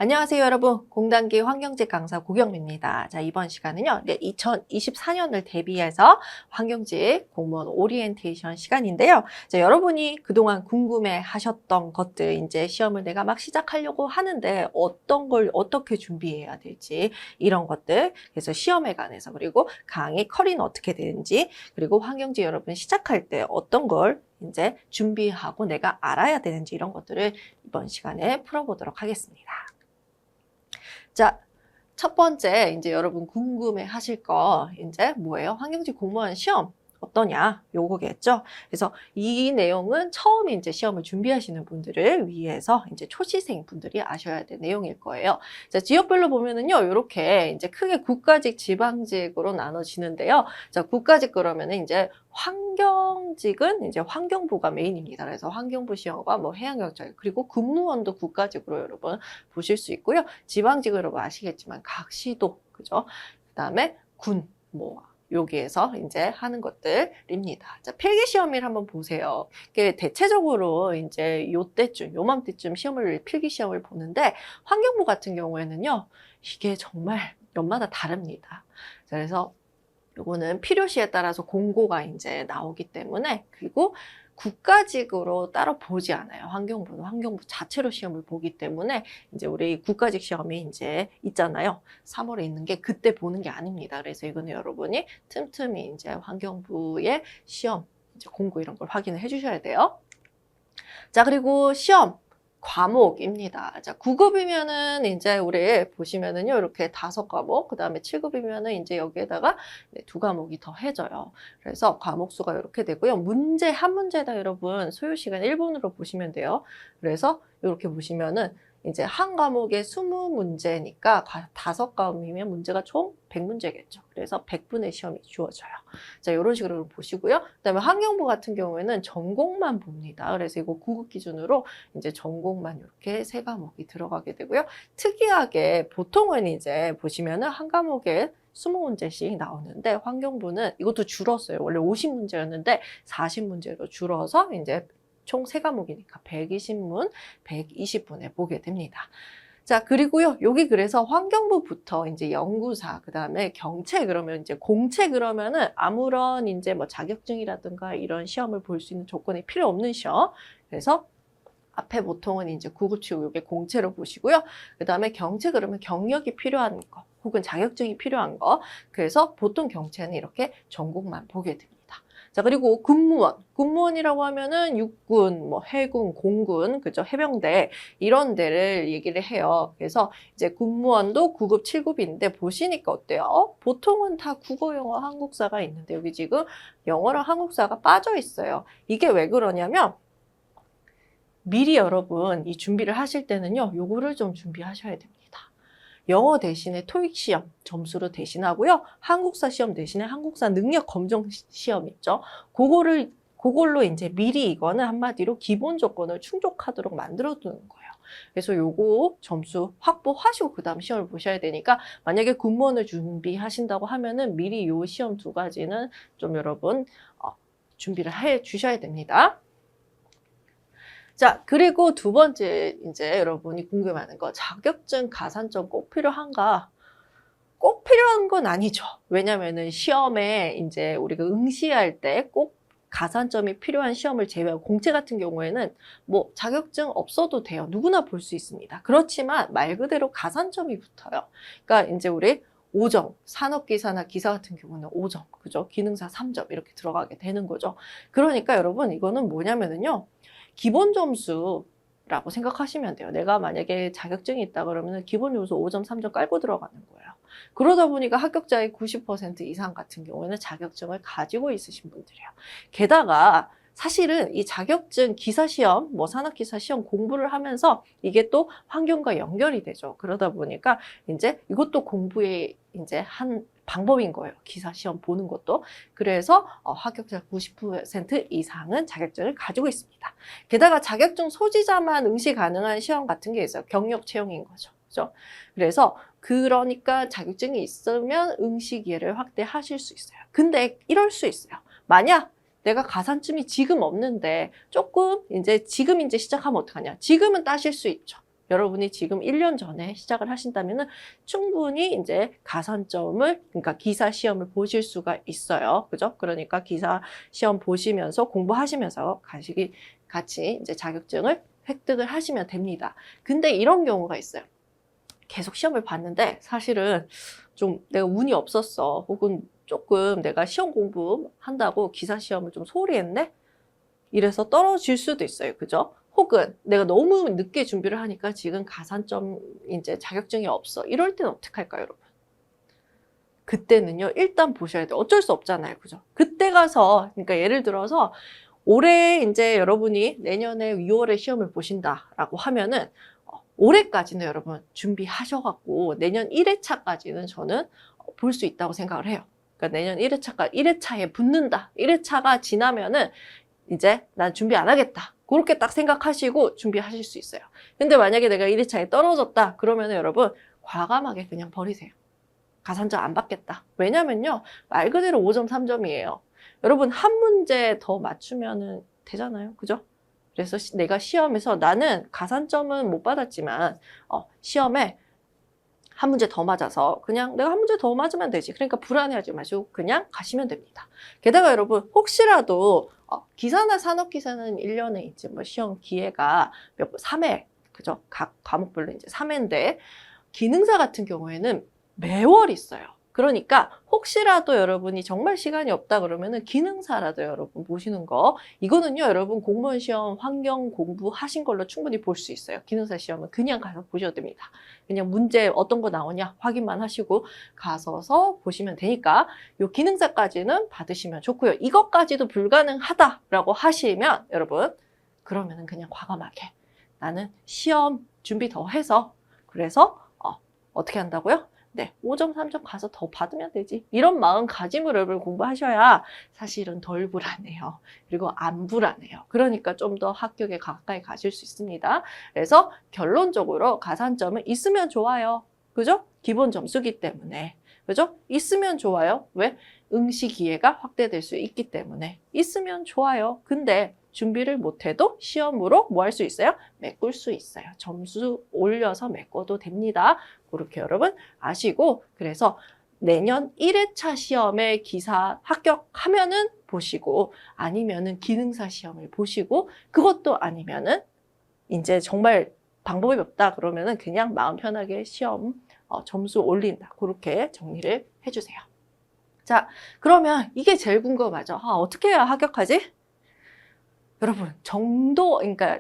안녕하세요, 여러분. 공단기 환경직 강사 고경미입니다. 자, 이번 시간은요, 2024년을 대비해서 환경직 공무원 오리엔테이션 시간인데요. 자, 여러분이 그동안 궁금해 하셨던 것들, 이제 시험을 내가 막 시작하려고 하는데 어떤 걸 어떻게 준비해야 될지, 이런 것들, 그래서 시험에 관해서, 그리고 강의 커리는 어떻게 되는지, 그리고 환경직 여러분 시작할 때 어떤 걸 이제 준비하고 내가 알아야 되는지 이런 것들을 이번 시간에 풀어보도록 하겠습니다. 자, 첫 번째, 이제 여러분 궁금해 하실 거, 이제 뭐예요? 환경직 공무원 시험 어떠냐? 요거겠죠? 그래서 이 내용은 처음 이제 시험을 준비하시는 분들을 위해서 이제 초시생 분들이 아셔야 될 내용일 거예요. 자, 지역별로 보면은요, 이렇게 이제 크게 국가직, 지방직으로 나눠지는데요. 자, 국가직 그러면은 이제 환경직은 이제 환경부가 메인입니다. 그래서 환경부 시험과 뭐 해양경찰, 그리고 근무원도 국가직으로 여러분 보실 수 있고요. 지방직은 여러분 아시겠지만 각 시도, 그죠? 그 다음에 군, 뭐, 여기에서 이제 하는 것들입니다. 자, 필기시험을 한번 보세요. 대체적으로 이제 요맘때쯤 필기시험을 보는데, 환경부 같은 경우에는요, 이게 정말 연마다 다릅니다. 자, 그래서 요거는 필요시에 따라서 공고가 이제 나오기 때문에, 그리고 국가직으로 따로 보지 않아요. 환경부는 환경부 자체로 시험을 보기 때문에 이제 우리 국가직 시험이 이제 있잖아요. 3월에 있는 게 그때 보는 게 아닙니다. 그래서 이거는 여러분이 틈틈이 이제 환경부의 시험 이제 공고 이런 걸 확인을 해주셔야 돼요. 자, 그리고 시험 과목입니다. 자, 9급이면은 이제 우리 보시면은요, 이렇게 5과목, 그 다음에 7급이면은 이제 여기에다가 2과목이 더해져요. 그래서 과목 수가 이렇게 되고요. 문제 한 문제당 여러분 소요 시간 1분으로 보시면 돼요. 그래서 이렇게 보시면은 이제 한 과목에 20문제니까 5과목이면 문제가 총 100문제겠죠. 그래서 100분의 시험이 주어져요. 자, 이런 식으로 보시고요. 그다음에 환경부 같은 경우에는 전공만 봅니다. 그래서 이거 9급 기준으로 이제 전공만 이렇게 3과목이 들어가게 되고요. 특이하게 보통은 이제 보시면은 한 과목에 20문제씩 나오는데 환경부는 이것도 줄었어요. 원래 50문제였는데 40문제로 줄어서 이제 총 3과목이니까 120문, 120분에 보게 됩니다. 자, 그리고요, 여기 그래서 환경부부터 이제 연구사, 그 다음에 경채 그러면 이제 공채 그러면은 아무런 이제 뭐 자격증이라든가 이런 시험을 볼 수 있는 조건이 필요 없는 시험. 그래서 앞에 보통은 이제 9급 치고 이게 공채로 보시고요. 그 다음에 경채 그러면 경력이 필요한 거, 혹은 자격증이 필요한 거. 그래서 보통 경채는 이렇게 전공만 보게 됩니다. 자, 그리고 군무원이라고 하면은 육군, 뭐 해군, 공군, 그죠? 해병대 이런 데를 얘기를 해요. 그래서 이제 군무원도 9급, 7급인데 보시니까 어때요? 보통은 다 국어, 영어, 한국사가 있는데 여기 지금 영어랑 한국사가 빠져 있어요. 이게 왜 그러냐면 미리 여러분 이 준비를 하실 때는요, 요거를 좀 준비하셔야 됩니다. 영어 대신에 토익 시험 점수로 대신하고요. 한국사 시험 대신에 한국사 능력 검정 시험 있죠. 그걸로 이제 미리 이거는 한마디로 기본 조건을 충족하도록 만들어 두는 거예요. 그래서 요거 점수 확보하시고 그 다음 시험을 보셔야 되니까 만약에 군무원을 준비하신다고 하면은 미리 요 시험 2가지는 좀 여러분 준비를 해 주셔야 됩니다. 자, 그리고 두 번째, 이제 여러분이 궁금해하는 거, 자격증 가산점 꼭 필요한가? 꼭 필요한 건 아니죠. 왜냐면은 시험에 이제 우리가 응시할 때 꼭 가산점이 필요한 시험을 제외하고 공채 같은 경우에는 뭐 자격증 없어도 돼요. 누구나 볼 수 있습니다. 그렇지만 말 그대로 가산점이 붙어요. 그러니까 이제 우리 5점, 산업기사나 기사 같은 경우는 5점, 그죠? 기능사 3점 이렇게 들어가게 되는 거죠. 그러니까 여러분 이거는 뭐냐면은요. 기본 점수라고 생각하시면 돼요. 내가 만약에 자격증이 있다 그러면 기본 점수 5점, 3점 깔고 들어가는 거예요. 그러다 보니까 합격자의 90% 이상 같은 경우에는 자격증을 가지고 있으신 분들이에요. 게다가 사실은 이 자격증 기사시험, 뭐 산업기사시험 공부를 하면서 이게 또 환경과 연결이 되죠. 그러다 보니까 이제 이것도 공부의 이제 한 방법인 거예요. 기사 시험 보는 것도. 그래서 합격자 90% 이상은 자격증을 가지고 있습니다. 게다가 자격증 소지자만 응시 가능한 시험 같은 게 있어요. 경력 채용인 거죠. 그죠? 그래서 그러니까 자격증이 있으면 응시 기회를 확대하실 수 있어요. 근데 이럴 수 있어요. 만약 내가 가산점이 지금 없는데 조금 이제 지금 시작하면 어떡하냐? 지금은 따실 수 있죠. 여러분이 지금 1년 전에 시작을 하신다면은 충분히 이제 가산점을, 그러니까 기사 시험을 보실 수가 있어요. 그죠? 그러니까 기사 시험 보시면서 공부하시면서 같이 이제 자격증을 획득을 하시면 됩니다. 근데 이런 경우가 있어요. 계속 시험을 봤는데 사실은 좀 내가 운이 없었어. 혹은 조금 내가 시험 공부한다고 기사 시험을 좀 소홀히 했네? 이래서 떨어질 수도 있어요. 그죠? 혹은 내가 너무 늦게 준비를 하니까 지금 가산점 이제 자격증이 없어. 이럴 때는 어떻게 할까요, 여러분? 그때는요, 일단 보셔야 돼요. 어쩔 수 없잖아요. 그죠? 그때 가서, 그러니까 예를 들어서 올해 이제 여러분이 내년에 6월에 시험을 보신다라고 하면은 올해까지는 여러분 준비하셔갖고 내년 1회차까지는 저는 볼 수 있다고 생각을 해요. 그러니까 내년 1회차에 붙는다. 1회차가 지나면은 이제 난 준비 안 하겠다. 그렇게 딱 생각하시고 준비하실 수 있어요. 근데 만약에 내가 1회차에 떨어졌다. 그러면은 여러분 과감하게 그냥 버리세요. 가산점 안 받겠다. 왜냐면요. 말 그대로 5점, 3점이에요. 여러분 한 문제 더 맞추면은 되잖아요. 그죠? 그래서 내가 시험에서 나는 가산점은 못 받았지만 시험에 한 문제 더 맞아서 그냥 내가 한 문제 더 맞으면 되지. 그러니까 불안해하지 마시고 그냥 가시면 됩니다. 게다가 여러분 혹시라도 기사나 산업기사는 1년에 이제 뭐 시험 기회가 3회, 그죠? 각 과목별로 이제 3회인데 기능사 같은 경우에는 매월 있어요. 그러니까 혹시라도 여러분이 정말 시간이 없다 그러면은 기능사라도 여러분 보시는 거, 이거는요 여러분 공무원 시험 환경 공부하신 걸로 충분히 볼 수 있어요. 기능사 시험은 그냥 가서 보셔도 됩니다. 그냥 문제 어떤 거 나오냐 확인만 하시고 가서서 보시면 되니까 요 기능사까지는 받으시면 좋고요. 이것까지도 불가능하다라고 하시면 여러분 그러면은 그냥 과감하게 나는 시험 준비 더 해서 그래서 어떻게 한다고요? 네, 5점, 3점 가서 더 받으면 되지. 이런 마음가짐으로 여러분 공부하셔야 사실은 덜 불안해요. 그리고 안 불안해요. 그러니까 좀 더 합격에 가까이 가실 수 있습니다. 그래서 결론적으로 가산점은 있으면 좋아요. 그죠? 기본 점수기 때문에. 그죠? 있으면 좋아요. 왜? 응시 기회가 확대될 수 있기 때문에. 있으면 좋아요. 근데 준비를 못해도 시험으로 뭐 할 수 있어요? 메꿀 수 있어요. 점수 올려서 메꿔도 됩니다. 그렇게 여러분 아시고, 그래서 내년 1회차 시험에 기사 합격하면은 보시고, 아니면은 기능사 시험을 보시고, 그것도 아니면은 이제 정말 방법이 없다 그러면은 그냥 마음 편하게 시험 점수 올린다. 그렇게 정리를 해주세요. 자, 그러면 이게 제일 궁금하죠. 어떻게 해야 합격하지? 여러분, 그러니까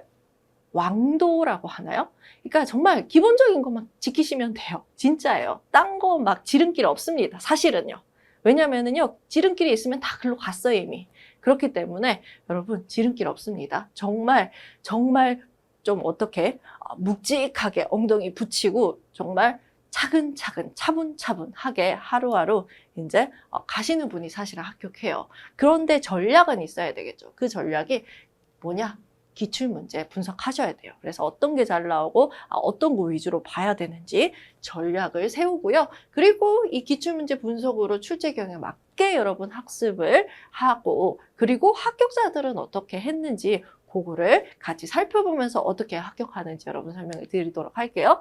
왕도라고 하나요? 그러니까 정말 기본적인 것만 지키시면 돼요. 진짜예요. 딴 거 막 지름길 없습니다. 사실은요. 왜냐면은요, 지름길이 있으면 다 글로 갔어요, 이미. 그렇기 때문에 여러분, 지름길 없습니다. 정말 좀 어떻게 묵직하게 엉덩이 붙이고 정말 차근차근 차분차분하게 하루하루 이제 가시는 분이 사실은 합격해요. 그런데 전략은 있어야 되겠죠. 그 전략이 뭐냐? 기출문제 분석하셔야 돼요. 그래서 어떤 게 잘 나오고 어떤 거 위주로 봐야 되는지 전략을 세우고요. 그리고 이 기출문제 분석으로 출제 경향에 맞게 여러분 학습을 하고, 그리고 합격자들은 어떻게 했는지 그거를 같이 살펴보면서 어떻게 합격하는지 여러분 설명을 드리도록 할게요.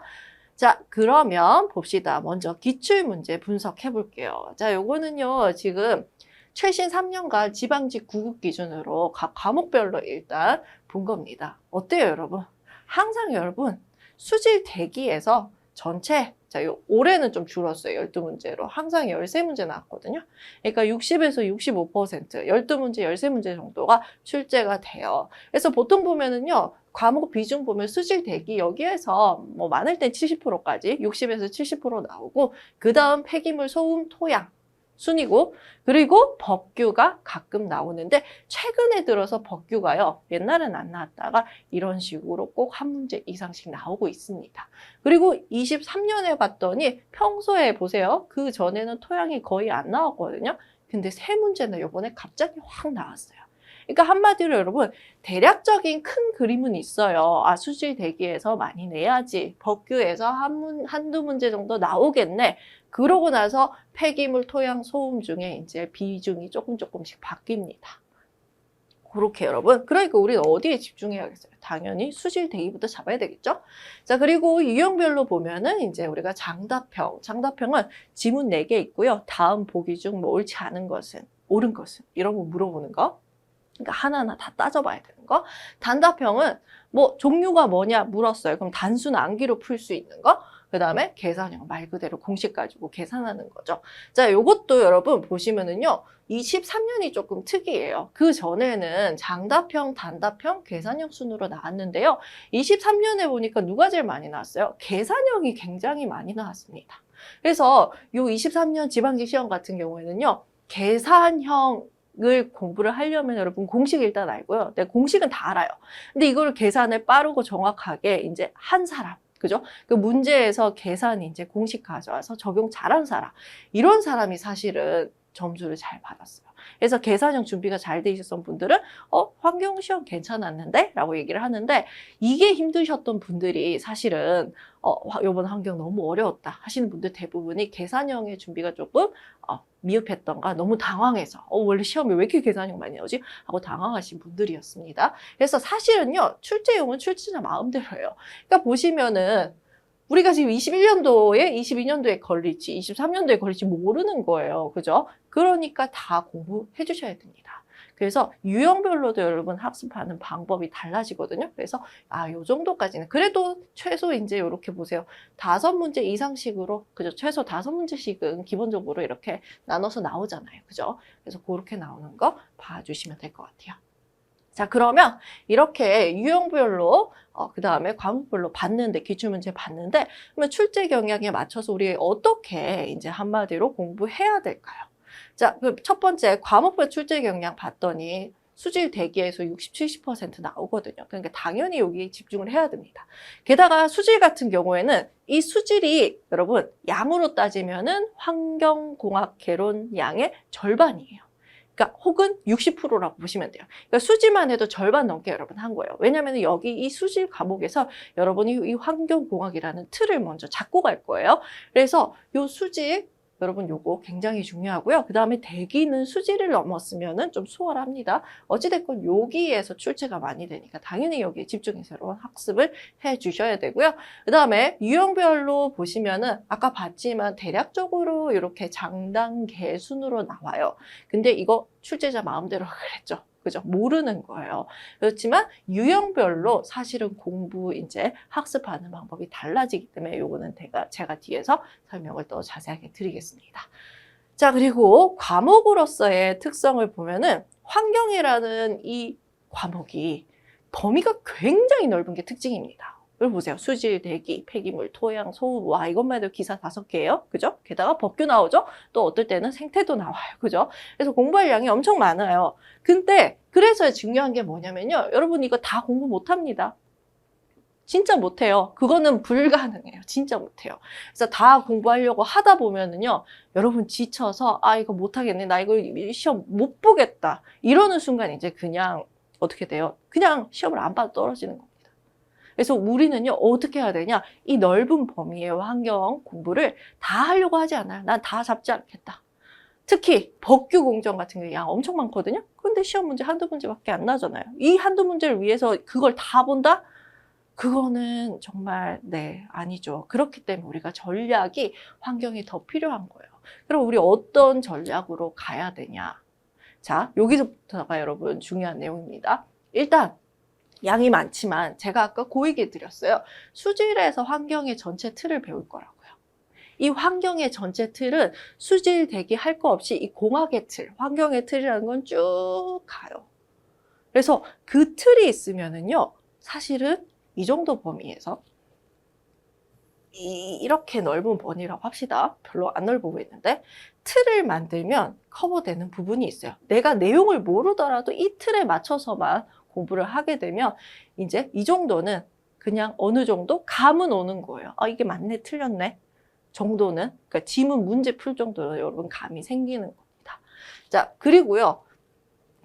자, 그러면 봅시다. 먼저 기출문제 분석해 볼게요. 자, 요거는요, 지금 최신 3년간 지방직 구급 기준으로 각 과목별로 일단 본 겁니다. 어때요, 여러분? 항상 여러분, 수질 대기에서 전체, 자, 올해는 좀 줄었어요. 12문제로. 항상 13문제 나왔거든요. 그러니까 60에서 65%, 12문제, 13문제 정도가 출제가 돼요. 그래서 보통 보면은요, 과목 비중 보면 수질 대기 여기에서 뭐 많을 땐 70%까지 60에서 70% 나오고, 그 다음 폐기물, 소음, 토양 순이고, 그리고 법규가 가끔 나오는데 최근에 들어서 법규가요, 옛날엔 안 나왔다가 이런 식으로 꼭 한 문제 이상씩 나오고 있습니다. 그리고 23년에 봤더니 평소에 보세요. 그 전에는 토양이 거의 안 나왔거든요. 근데 세 문제는 이번에 갑자기 확 나왔어요. 그러니까 한마디로 여러분, 대략적인 큰 그림은 있어요. 수질 대기에서 많이 내야지. 법규에서 한두 문제 정도 나오겠네. 그러고 나서 폐기물, 토양, 소음 중에 이제 비중이 조금씩 바뀝니다. 그렇게 여러분. 그러니까 우리는 어디에 집중해야겠어요? 당연히 수질 대기부터 잡아야 되겠죠? 자, 그리고 유형별로 보면은 이제 우리가 장답형. 장답형은 지문 4개 있고요. 다음 보기 중 뭐 옳지 않은 것은, 옳은 것은 이런 거 물어보는 거. 그러니까 하나하나 다 따져봐야 되는 거. 단답형은 뭐 종류가 뭐냐 물었어요. 그럼 단순 암기로 풀 수 있는 거. 그 다음에 계산형, 말 그대로 공식 가지고 계산하는 거죠. 자, 요것도 여러분 보시면은요. 23년이 조금 특이해요. 그 전에는 장답형, 단답형, 계산형 순으로 나왔는데요. 23년에 보니까 누가 제일 많이 나왔어요? 계산형이 굉장히 많이 나왔습니다. 그래서 요 23년 지방직 시험 같은 경우에는요. 계산형을 공부를 하려면 여러분 공식 일단 알고요. 네, 공식은 다 알아요. 근데 이걸 계산을 빠르고 정확하게 이제 한 사람, 그죠? 그 문제에서 계산 이제 공식 가져와서 적용 잘한 사람, 이런 사람이 사실은 점수를 잘 받았어요. 그래서 계산형 준비가 잘 돼 있었던 분들은 환경시험 괜찮았는데? 라고 얘기를 하는데 이게 힘드셨던 분들이 사실은 이번 환경 너무 어려웠다 하시는 분들 대부분이 계산형의 준비가 조금 미흡했던가 너무 당황해서 원래 시험에 왜 이렇게 계산형 많이 나오지? 하고 당황하신 분들이었습니다. 그래서 사실은요. 출제용은 출제자 마음대로예요. 그러니까 보시면은 우리가 지금 21년도에 22년도에 걸릴지 23년도에 걸릴지 모르는 거예요. 그죠? 그러니까 다 공부해 주셔야 됩니다. 그래서 유형별로도 여러분 학습하는 방법이 달라지거든요. 그래서 요 정도까지는 그래도 최소 이제 이렇게 보세요. 5문제 이상씩으로 그죠? 최소 5문제씩은 기본적으로 이렇게 나눠서 나오잖아요. 그죠? 그래서 그렇게 나오는 거 봐주시면 될 것 같아요. 자, 그러면 이렇게 유형별로 그 다음에 과목별로 봤는데 기출문제 봤는데 그러면 출제 경향에 맞춰서 우리 어떻게 이제 한마디로 공부해야 될까요? 자, 그럼 첫 번째 과목별 출제 경향 봤더니 수질 대기에서 60, 70% 나오거든요. 그러니까 당연히 여기에 집중을 해야 됩니다. 게다가 수질 같은 경우에는 이 수질이 여러분 양으로 따지면은 환경공학 개론 양의 절반이에요. 그러니까 혹은 60%라고 보시면 돼요. 그러니까 수지만 해도 절반 넘게 여러분 한 거예요. 왜냐하면 여기 이 수질 과목에서 여러분이 이 환경공학이라는 틀을 먼저 잡고 갈 거예요. 그래서 이 수질 여러분 요거 굉장히 중요하고요. 그 다음에 대기는 수지를 넘었으면은 좀 수월합니다. 어찌됐건 여기에서 출제가 많이 되니까 당연히 여기에 집중해서 여러분 학습을 해 주셔야 되고요. 그 다음에 유형별로 보시면은 아까 봤지만 대략적으로 이렇게 장단계 순으로 나와요. 근데 이거 출제자 마음대로 그랬죠. 그죠? 모르는 거예요. 그렇지만 유형별로 사실은 공부 이제 학습하는 방법이 달라지기 때문에 요거는 제가 뒤에서 설명을 더 자세하게 드리겠습니다. 자, 그리고 과목으로서의 특성을 보면은 환경이라는 이 과목이 범위가 굉장히 넓은 게 특징입니다. 여기 보세요. 수질, 대기, 폐기물, 토양, 소음. 와, 이것만 해도 기사 5개예요. 그죠? 게다가 법규 나오죠? 또 어떨 때는 생태도 나와요. 그죠? 그래서 공부할 양이 엄청 많아요. 근데 그래서 중요한 게 뭐냐면요. 여러분 이거 다 공부 못합니다. 진짜 못해요. 그거는 불가능해요. 진짜 못해요. 그래서 다 공부하려고 하다 보면은요. 여러분 지쳐서 이거 못하겠네. 나 이거 시험 못 보겠다. 이러는 순간 이제 그냥 어떻게 돼요? 그냥 시험을 안 봐도 떨어지는 겁니다. 그래서 우리는요, 어떻게 해야 되냐? 이 넓은 범위의 환경 공부를 다 하려고 하지 않아요. 난 다 잡지 않겠다. 특히 법규 공정 같은 게 양 엄청 많거든요. 근데 시험 문제 한두 문제밖에 안 나잖아요. 이 한두 문제를 위해서 그걸 다 본다? 그거는 정말 아니죠. 그렇기 때문에 우리가 전략이 환경이 더 필요한 거예요. 그럼 우리 어떤 전략으로 가야 되냐? 자, 여기서부터가 여러분 중요한 내용입니다. 일단 양이 많지만 제가 아까 그 얘기 드렸어요. 수질에서 환경의 전체 틀을 배울 거라고요. 이 환경의 전체 틀은 수질 대기 할 거 없이 이 공학의 틀, 환경의 틀이라는 건 쭉 가요. 그래서 그 틀이 있으면은요, 사실은 이 정도 범위에서 이렇게 넓은 범위라고 합시다. 별로 안 넓어 보이는데 틀을 만들면 커버되는 부분이 있어요. 내가 내용을 모르더라도 이 틀에 맞춰서만 공부를 하게 되면 이제 이 정도는 그냥 어느 정도 감은 오는 거예요. 이게 맞네, 틀렸네 정도는. 그러니까 지문 문제 풀 정도로 여러분 감이 생기는 겁니다. 자, 그리고요.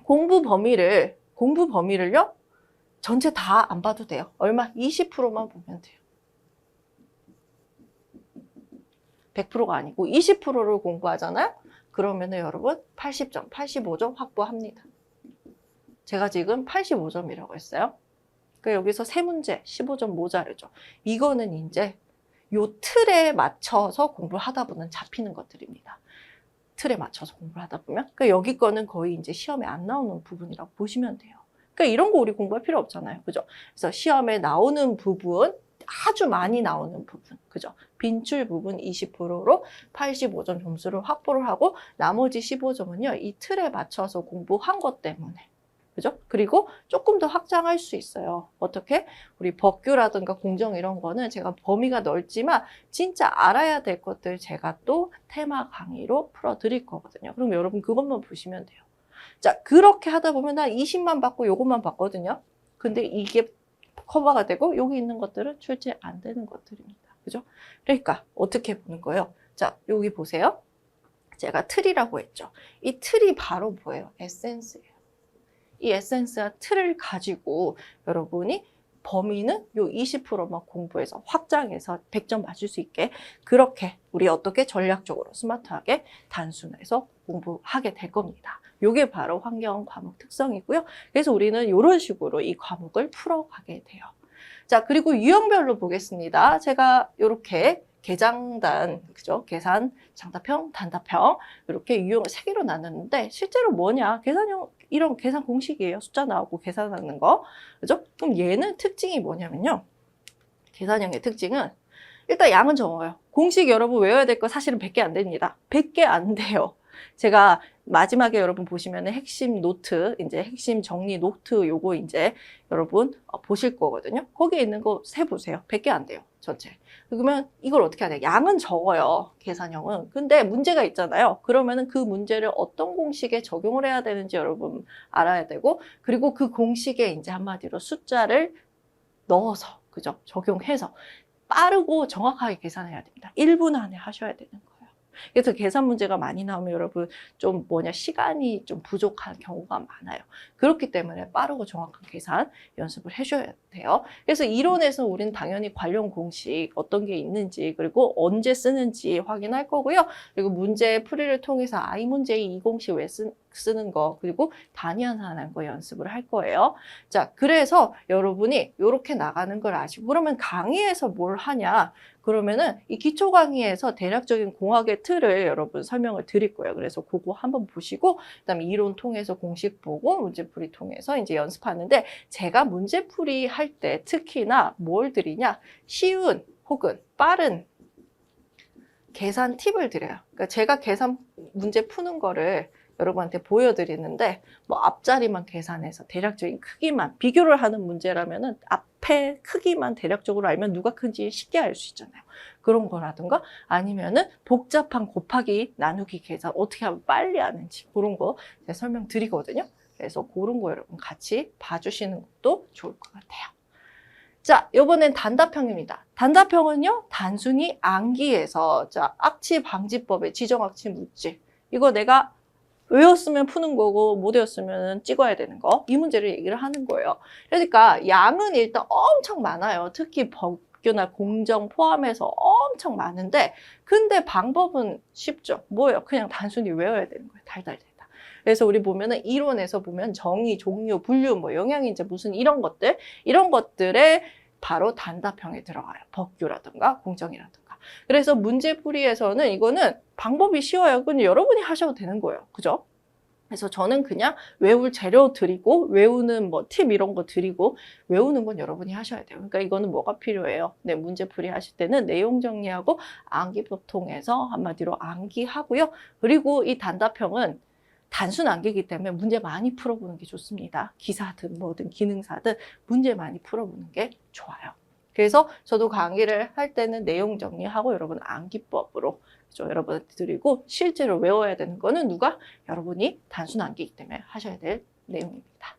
공부 범위를요. 전체 다 안 봐도 돼요. 얼마? 20%만 보면 돼요. 100%가 아니고 20%를 공부하잖아요. 그러면은 여러분 80점, 85점 확보합니다. 제가 지금 85점이라고 했어요. 그러니까 여기서 세 문제 15점 모자르죠. 이거는 이제 요 틀에 맞춰서 공부를 하다 보면 잡히는 것들입니다. 틀에 맞춰서 공부를 하다 보면. 그러니까 여기 거는 거의 이제 시험에 안 나오는 부분이라고 보시면 돼요. 그러니까 이런 거 우리 공부할 필요 없잖아요. 그죠? 그래서 시험에 나오는 부분, 아주 많이 나오는 부분, 그죠? 빈출 부분 20%로 85점 점수를 확보를 하고 나머지 15점은요, 이 틀에 맞춰서 공부한 것 때문에. 그죠? 그리고 조금 더 확장할 수 있어요. 어떻게? 우리 법규라든가 공정 이런 거는 제가 범위가 넓지만 진짜 알아야 될 것들 제가 또 테마 강의로 풀어드릴 거거든요. 그럼 여러분 그것만 보시면 돼요. 자, 그렇게 하다 보면 난 20만 받고 요것만 받거든요. 근데 이게 커버가 되고 여기 있는 것들은 출제 안 되는 것들입니다. 그죠? 그러니까 어떻게 보는 거예요? 자, 여기 보세요. 제가 틀이라고 했죠. 이 틀이 바로 뭐예요? 에센스예요. 이 에센스와 틀을 가지고 여러분이 범위는 요 20%만 공부해서 확장해서 100점 맞을 수 있게 그렇게 우리 어떻게 전략적으로 스마트하게 단순해서 공부하게 될 겁니다. 요게 바로 환경 과목 특성이고요. 그래서 우리는 이런 식으로 이 과목을 풀어가게 돼요. 자, 그리고 유형별로 보겠습니다. 제가 이렇게 계장단, 그죠? 계산, 장답형, 단답형 이렇게 유형을 3개로 나눴는데 실제로 뭐냐? 계산형 이런 계산 공식이에요. 숫자 나오고 계산하는 거. 그죠? 그럼 얘는 특징이 뭐냐면요. 계산형의 특징은 일단 양은 적어요. 공식 여러분 외워야 될 거 사실은 100개 안 됩니다. 100개 안 돼요. 제가 마지막에 여러분 보시면 핵심 노트, 이제 핵심 정리 노트 요거 이제 여러분 보실 거거든요. 거기에 있는 거 세보세요. 100개 안 돼요. 전체. 그러면 이걸 어떻게 해야 돼요? 양은 적어요. 계산형은. 근데 문제가 있잖아요. 그러면은 그 문제를 어떤 공식에 적용을 해야 되는지 여러분 알아야 되고, 그리고 그 공식에 이제 한마디로 숫자를 넣어서, 그죠? 적용해서 빠르고 정확하게 계산해야 됩니다. 1분 안에 하셔야 되는 거예요. 그래서 계산 문제가 많이 나오면 여러분 좀 시간이 좀 부족한 경우가 많아요. 그렇기 때문에 빠르고 정확한 계산 연습을 해줘야 돼요. 그래서 이론에서 우리는 당연히 관련 공식 어떤 게 있는지 그리고 언제 쓰는지 확인할 거고요. 그리고 문제 풀이를 통해서 문제의 이 공식 왜 쓰는 거 그리고 단위 환산하는 거 연습을 할 거예요. 자, 그래서 여러분이 이렇게 나가는 걸 아시고 그러면 강의에서 뭘 하냐? 그러면은 이 기초 강의에서 대략적인 공학의 틀을 여러분 설명을 드릴 거예요. 그래서 그거 한번 보시고 그다음에 이론 통해서 공식 보고 문제풀이 통해서 이제 연습하는데 제가 문제풀이 할 때 특히나 뭘 드리냐? 쉬운 혹은 빠른 계산 팁을 드려요. 그러니까 제가 계산 문제 푸는 거를 여러분한테 보여드리는데 뭐 앞자리만 계산해서 대략적인 크기만 비교를 하는 문제라면은 앞에 크기만 대략적으로 알면 누가 큰지 쉽게 알 수 있잖아요. 그런 거라든가 아니면은 복잡한 곱하기 나누기 계산 어떻게 하면 빨리 하는지 그런 거 제가 설명드리거든요. 그래서 그런 거 여러분 같이 봐주시는 것도 좋을 것 같아요. 자, 요번엔 단답형입니다. 단답형은요, 단순히 암기해서, 자, 악치 방지법의 지정악치 묻지. 이거 내가 외웠으면 푸는 거고, 못 외웠으면 찍어야 되는 거. 이 문제를 얘기를 하는 거예요. 그러니까 양은 일단 엄청 많아요. 특히 법규나 공정 포함해서 엄청 많은데, 근데 방법은 쉽죠. 뭐예요? 그냥 단순히 외워야 되는 거예요. 달달달. 그래서 우리 보면은 이론에서 보면 정의, 종류, 분류, 뭐 영양인재 무슨 이런 것들에 바로 단답형에 들어가요. 법규라든가 공정이라든가. 그래서 문제풀이에서는 이거는 방법이 쉬워요. 근데 여러분이 하셔도 되는 거예요. 그죠? 그래서 저는 그냥 외울 재료 드리고 외우는 뭐 팁 이런 거 드리고 외우는 건 여러분이 하셔야 돼요. 그러니까 이거는 뭐가 필요해요? 네, 문제풀이 하실 때는 내용 정리하고 암기법 통해서 한마디로 암기하고요. 그리고 이 단답형은 단순 암기이기 때문에 문제 많이 풀어보는 게 좋습니다. 기사든 뭐든 기능사든 문제 많이 풀어보는 게 좋아요. 그래서 저도 강의를 할 때는 내용 정리하고 여러분 암기법으로 여러분한테 드리고 실제로 외워야 되는 거는 여러분이 단순 암기이기 때문에 하셔야 될 내용입니다.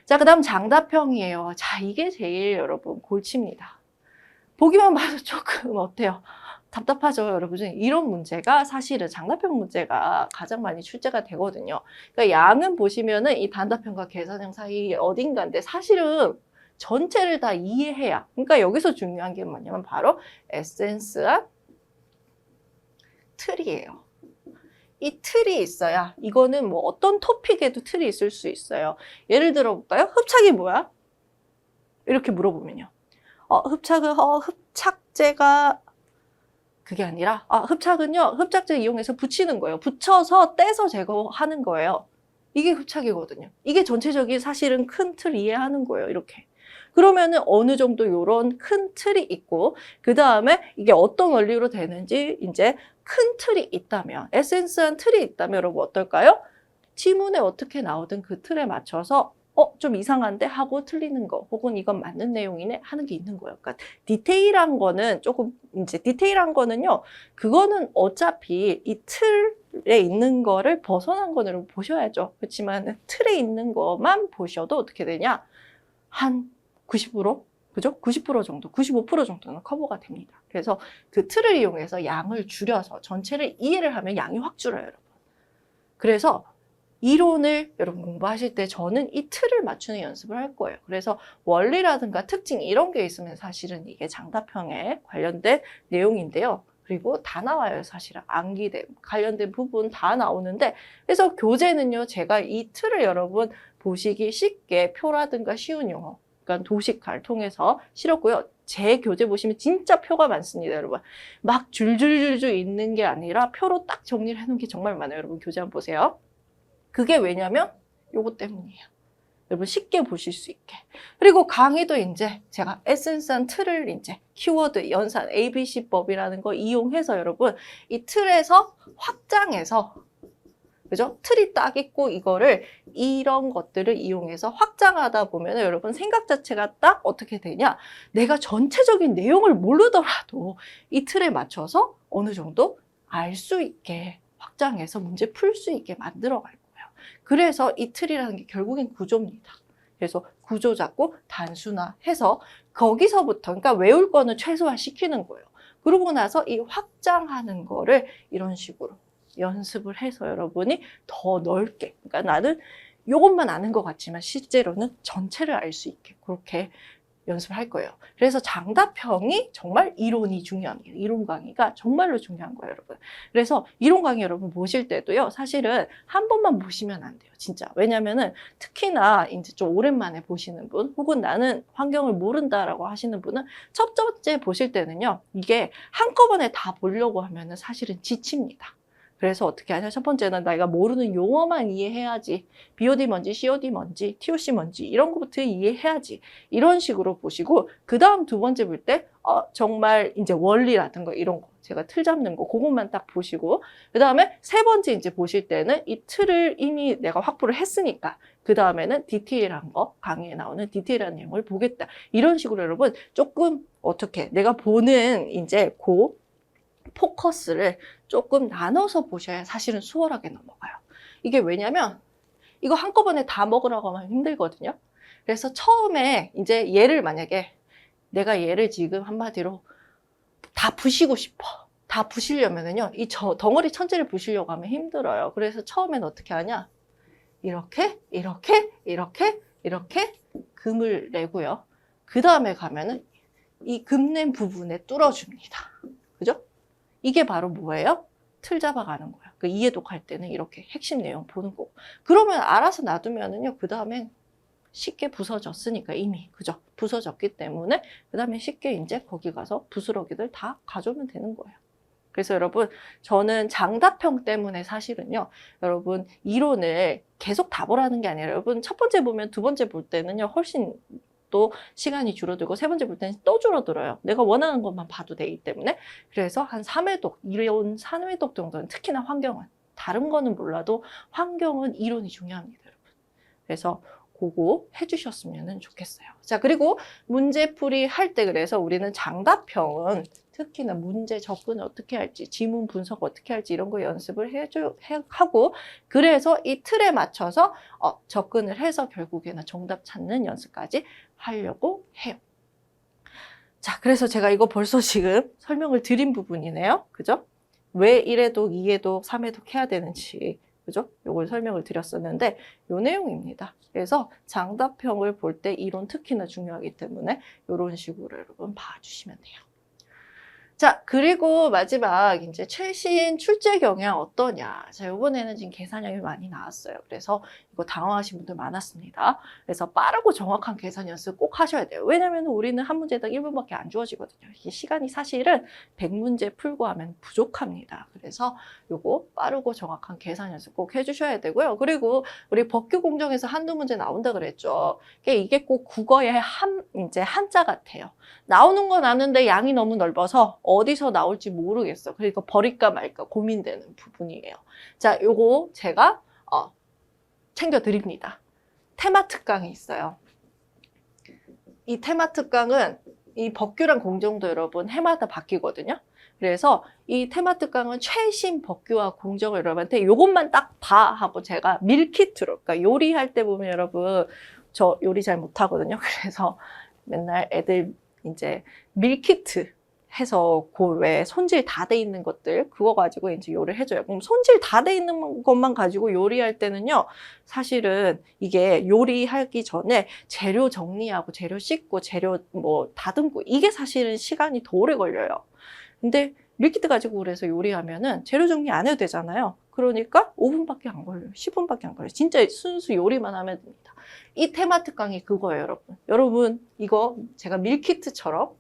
자, 그 다음 장답형이에요. 자, 이게 제일 여러분 골치입니다. 보기만 봐도 조금 어때요? 답답하죠, 여러분. 이런 문제가 사실은 장답형 문제가 가장 많이 출제가 되거든요. 그러니까 양은 보시면은 이 단답형과 계산형 사이 어딘가인데 사실은 전체를 다 이해해야. 그러니까 여기서 중요한 게 뭐냐면 바로 에센스와 틀이에요. 이 틀이 있어야 이거는 뭐 어떤 토픽에도 틀이 있을 수 있어요. 예를 들어 볼까요? 흡착이 뭐야? 이렇게 물어보면요. 흡착제가 그게 아니라 흡착은요. 흡착제 이용해서 붙이는 거예요. 붙여서 떼서 제거하는 거예요. 이게 흡착이거든요. 이게 전체적인 사실은 큰 틀 이해하는 거예요. 이렇게. 그러면은 어느 정도 요런 큰 틀이 있고 그 다음에 이게 어떤 원리로 되는지 이제 큰 틀이 있다면 에센스한 틀이 있다면 여러분 어떨까요? 지문에 어떻게 나오든 그 틀에 맞춰서 좀 이상한데 하고 틀리는 거 혹은 이건 맞는 내용이네 하는 게 있는 거예요. 그러니까 디테일한 거는 조금 이제 디테일한 거는요. 그거는 어차피 이 틀에 있는 거를 벗어난 거는 보셔야죠. 그렇지만 틀에 있는 것만 보셔도 어떻게 되냐? 한 90%? 그죠? 90% 정도, 95% 정도는 커버가 됩니다. 그래서 그 틀을 이용해서 양을 줄여서 전체를 이해를 하면 양이 확 줄어요, 여러분. 그래서 이론을 여러분 공부하실 때 저는 이 틀을 맞추는 연습을 할 거예요. 그래서 원리라든가 특징 이런 게 있으면 사실은 이게 장답형에 관련된 내용인데요. 그리고 다 나와요, 사실은. 암기됨, 관련된 부분 다 나오는데 그래서 교재는요, 제가 이 틀을 여러분 보시기 쉽게 표라든가 쉬운 용어, 그러니까 도식화를 통해서 실었고요. 제 교재 보시면 진짜 표가 많습니다, 여러분. 막 줄줄줄줄 있는 게 아니라 표로 딱 정리를 해놓은 게 정말 많아요. 여러분 교재 한번 보세요. 그게 왜냐면 요거 때문이에요. 여러분 쉽게 보실 수 있게. 그리고 강의도 이제 제가 에센스한 틀을 이제 키워드, 연산, ABC법이라는 거 이용해서 여러분 이 틀에서 확장해서 그죠? 틀이 딱 있고 이거를 이런 것들을 이용해서 확장하다 보면 여러분 생각 자체가 딱 어떻게 되냐? 내가 전체적인 내용을 모르더라도 이 틀에 맞춰서 어느 정도 알 수 있게 확장해서 문제 풀 수 있게 만들어 갈 거예요. 그래서 이 틀이라는 게 결국엔 구조입니다. 그래서 구조 잡고 단순화해서 거기서부터 그러니까 외울 거는 최소화 시키는 거예요. 그러고 나서 이 확장하는 거를 이런 식으로 연습을 해서 여러분이 더 넓게 그러니까 나는 이것만 아는 것 같지만 실제로는 전체를 알 수 있게 그렇게 연습을 할 거예요. 그래서 장답형이 정말 이론이 중요합니다. 이론 강의가 정말로 중요한 거예요, 여러분. 그래서 이론 강의 여러분 보실 때도요, 사실은 한 번만 보시면 안 돼요, 진짜. 왜냐면은 특히나 이제 좀 오랜만에 보시는 분, 혹은 나는 환경을 모른다라고 하시는 분은 첫 번째 보실 때는요, 이게 한꺼번에 다 보려고 하면은 사실은 지칩니다. 그래서 어떻게 하냐? 첫 번째는 내가 모르는 용어만 이해해야지. BOD 뭔지, COD 뭔지, TOC 뭔지 이런 것부터 이해해야지. 이런 식으로 보시고 그 다음 두 번째 볼 때 정말 이제 원리라든가 이런 거 제가 틀 잡는 거 그것만 딱 보시고 그 다음에 세 번째 이제 보실 때는 이 틀을 이미 내가 확보를 했으니까 그 다음에는 디테일한 거 강의에 나오는 디테일한 내용을 보겠다. 이런 식으로 여러분 조금 어떻게 내가 보는 이제 포커스를 조금 나눠서 보셔야 사실은 수월하게 넘어가요. 이게 왜냐면 이거 한꺼번에 다 먹으라고 하면 힘들거든요. 그래서 처음에 이제 얘를 만약에 내가 얘를 지금 한마디로 다 부시고 싶어. 다 부시려면은요. 이 덩어리 천재를 부시려고 하면 힘들어요. 그래서 처음엔 어떻게 하냐? 이렇게 금을 내고요. 그 다음에 가면은 이 금낸 부분에 뚫어줍니다. 그죠? 이게 바로 뭐예요? 틀 잡아가는 거예요. 그 이해독할 때는 이렇게 핵심 내용 보는 거고. 그러면 알아서 놔두면은요, 그 다음엔 쉽게 부서졌으니까 이미, 그죠? 부서졌기 때문에 그 다음에 쉽게 이제 거기 가서 부스러기들 다 가져오면 되는 거예요. 그래서 여러분, 저는 장답형 때문에 사실은요, 여러분, 이론을 계속 다 보라는 게 아니라 여러분, 첫 번째 보면 두 번째 볼 때는요, 훨씬 또 시간이 줄어들고 세 번째 볼 때는 또 줄어들어요. 내가 원하는 것만 봐도 되기 때문에. 그래서 한 3회독, 이론 3회독 정도는 특히나 환경은. 다른 거는 몰라도 환경은 이론이 중요합니다, 여러분. 그래서 그거 해주셨으면 좋겠어요. 자, 그리고 문제풀이 할 때 그래서 우리는 장답형은 특히나 문제 접근을 어떻게 할지, 지문 분석 어떻게 할지 이런 거 연습을 하고 그래서 이 틀에 맞춰서 접근을 해서 결국에는 정답 찾는 연습까지 하려고 해요. 자, 그래서 제가 이거 벌써 지금 설명을 드린 부분이네요. 그죠? 왜 1회독, 2회독, 3회독 해야 되는지 그죠? 요걸 설명을 드렸었는데 요 내용입니다. 그래서 장답형을 볼 때 이론 특히나 중요하기 때문에 이런 식으로 여러분 봐주시면 돼요. 자, 그리고 마지막 이제 최신 출제 경향 어떠냐. 자, 이번에는 지금 계산형이 많이 나왔어요. 그래서 이거 당황하신 분들 많았습니다. 그래서 빠르고 정확한 계산 연습 꼭 하셔야 돼요. 왜냐면 우리는 한 문제당 1분밖에 안 주어지거든요. 이 시간이 사실은 100문제 풀고 하면 부족합니다. 그래서 요거 빠르고 정확한 계산 연습 꼭 해주셔야 되고요. 그리고 우리 법규 공정에서 한두 문제 나온다 그랬죠. 이게 꼭 국어의 이제 한자 같아요. 나오는 건 아는데 양이 너무 넓어서 어디서 나올지 모르겠어. 그러니까 버릴까 말까 고민되는 부분이에요. 자, 요거 제가 챙겨드립니다. 테마 특강이 있어요. 이 테마 특강은 이 법규랑 공정도 여러분 해마다 바뀌거든요. 그래서 이 테마 특강은 최신 법규와 공정을 여러분한테 요것만 딱 봐 하고 제가 밀키트로, 그러니까 요리할 때 보면 여러분 저 요리 잘 못하거든요. 그래서 맨날 애들 이제 밀키트 해서 그 왜 손질 다 돼 있는 것들 그거 가지고 이제 요리를 해줘요. 그럼 손질 다 돼 있는 것만 가지고 요리할 때는요, 사실은 이게 요리하기 전에 재료 정리하고 재료 씻고 재료 뭐 다듬고 이게 사실은 시간이 더 오래 걸려요. 근데 밀키트 가지고 그래서 요리하면은 재료 정리 안 해도 되잖아요. 그러니까 5분밖에 안 걸려요. 10분밖에 안 걸려요. 진짜 순수 요리만 하면 됩니다. 이 테마 특강이 그거예요, 여러분. 여러분 이거 제가 밀키트처럼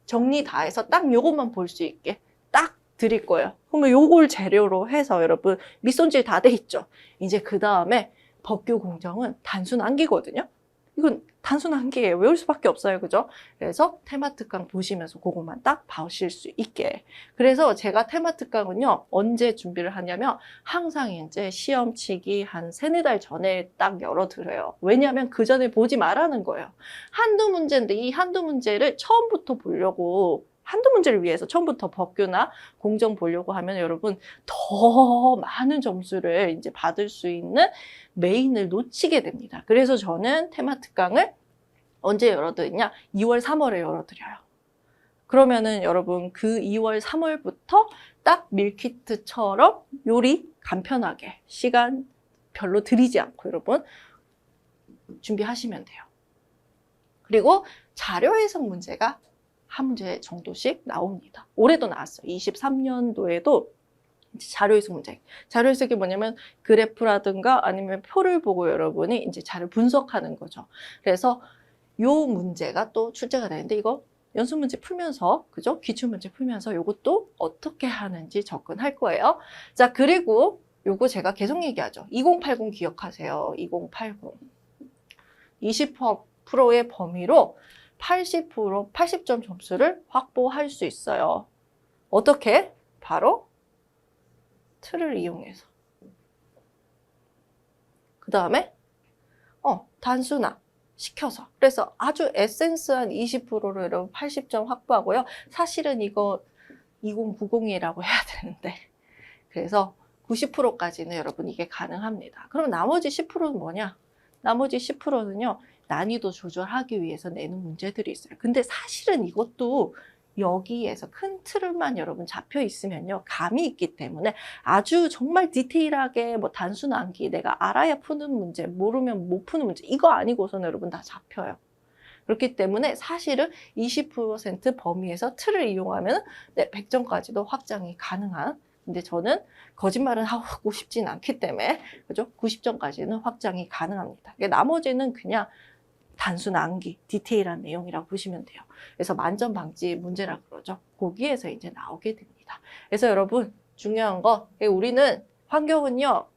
정리 다 해서 딱 요것만 볼 수 있게 딱 드릴 거예요. 그러면 요걸 재료로 해서 여러분 밑손질 다 돼 있죠. 이제 그 다음에 법규 공정은 단순 암기거든요. 이건 단순 암기예요. 외울 수밖에 없어요. 그죠? 그래서 테마 특강 보시면서 그것만 딱 보실 수 있게. 그래서 제가 테마 특강은요, 언제 준비를 하냐면 항상 이제 시험 치기 한 3-4달 전에 딱 열어드려요. 왜냐하면 그 전에 보지 말라는 거예요. 한두 문제인데 이 한두 문제를 처음부터 보려고, 한두 문제를 위해서 처음부터 법규나 공정 보려고 하면 여러분 더 많은 점수를 이제 받을 수 있는 메인을 놓치게 됩니다. 그래서 저는 테마 특강을 언제 열어드리냐? 2월, 3월에 열어드려요. 그러면은 여러분 그 2월, 3월부터 딱 밀키트처럼 요리 간편하게 시간 별로 들이지 않고 여러분 준비하시면 돼요. 그리고 자료 해석 문제가 한 문제 정도씩 나옵니다. 올해도 나왔어요. 23년도에도 자료 해석 문제. 자료 해석이 뭐냐면 그래프라든가 아니면 표를 보고 여러분이 이제 자료 분석하는 거죠. 그래서 요 문제가 또 출제가 되는데 이거 연습 문제 풀면서, 그죠? 기출 문제 풀면서 요것도 어떻게 하는지 접근할 거예요. 자, 그리고 요거 제가 계속 얘기하죠. 2080 기억하세요. 2080. 20%의 범위로 80점 점수를 확보할 수 있어요. 어떻게? 바로 틀을 이용해서. 그 다음에 단순화 시켜서. 그래서 아주 에센스한 20%로 여러분 80점 확보하고요. 사실은 이거 2090이라고 해야 되는데, 그래서 90%까지는 여러분 이게 가능합니다. 그럼 나머지 10%는 뭐냐? 나머지 10%는요, 난이도 조절하기 위해서 내는 문제들이 있어요. 근데 사실은 이것도 여기에서 큰 틀만 여러분 잡혀 있으면요, 감이 있기 때문에 아주 정말 디테일하게 뭐 단순 암기, 내가 알아야 푸는 문제, 모르면 못 푸는 문제, 이거 아니고서는 여러분 다 잡혀요. 그렇기 때문에 사실은 20% 범위에서 틀을 이용하면 100점까지도 확장이 가능한, 근데 저는 거짓말은 하고 싶진 않기 때문에, 그죠? 90점까지는 확장이 가능합니다. 나머지는 그냥 단순 암기, 디테일한 내용이라고 보시면 돼요. 그래서 만점 방지 문제라 그러죠. 거기에서 이제 나오게 됩니다. 그래서 여러분 중요한 거, 우리는 환경은요,